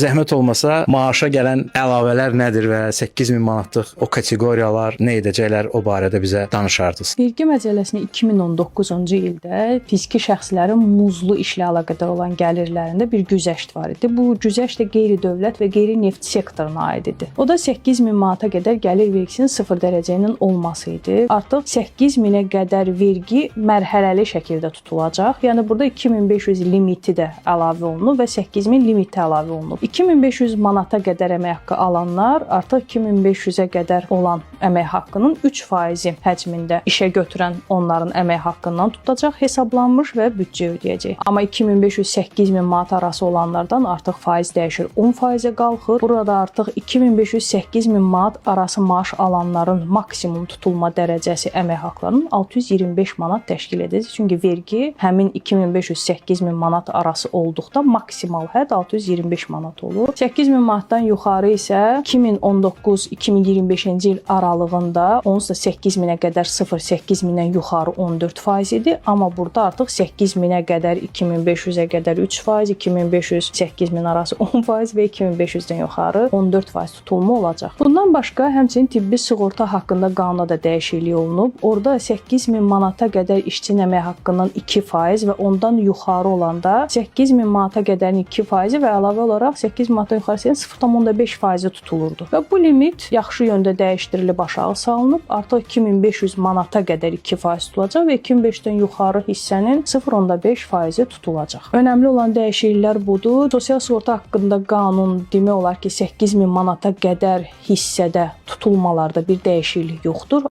Zəhmət olmasa maaşa gələn əlavələr nədir və 8000 manatlıq o kateqoriyalar nə edəcəklər, o barədə bizə danışardınız. Vergi məcəlləsinin 2019-cu ildə fiziki şəxslərin muzlu işlə əlaqədar olan gəlirlərində bir güzəşt var idi. Bu güzəşt də qeyri-dövlət və qeyri-neft sektoruna aid idi. O da 8000 manata qədər gəlir vergisinin 0 dərəcə ilə olması idi. Artıq 8000-ə qədər vergi mərhələli şəkildə tutulacaq. Yəni burada 2500 limiti də əlavə olunub və 8000 limiti əlavə olunub. 2500 manata qədər əmək haqqı alanlar artıq 2500-ə qədər olan əmək haqqının 3% həcmində işə götürən onların əmək haqqından tutacaq, hesablanmış və büdcə ödəyəcək. Amma 2500-8000 manat arası olanlardan artıq faiz dəyişir, 10%-ə qalxır. Burada artıq 2500-8000 manat arası maaş alanların maksimum tutulma dərəcəsi əmək haqqlarının 625 manat təşkil edəcək. Çünki vergi həmin 2500-8000 manat arası olduqda maksimal hədd 625 manat olur. 8000 manatdan yuxarı isə 2019-2025-ci il aralığında onsuz da 8000-ə qədər 0-8000-dən yuxarı 14% idi. Amma burada artıq 8000-ə qədər 2500-ə qədər 3%, 2500-8000 arası 10% və 2500-dən yuxarı 14% tutulma olacaq. Bundan başqa həmçinin tibbi sığorta haqqında qanuna da dəyişiklik olunub. Orada 8000 manata qədər işçinin əmək haqqından 2% və ondan yuxarı olanda 8000 manata qədərin 2% və əlavə olaraq 8000 manatdan yuxarı 0,5% tutulurdu. Və bu limit yaxşı yöndə dəyişdirilib, aşağı salınıb. Artıq 2500 manata qədər 2% tutulacaq və 2500-dən yuxarı hissənin 0,5% tutulacaq. Önəmli olan dəyişikliklər budur. Sosial sığorta haqqında qanun demək olar ki, 8000 manata qədər hissədə tutulmalarda bir dəyişiklik yoxdur.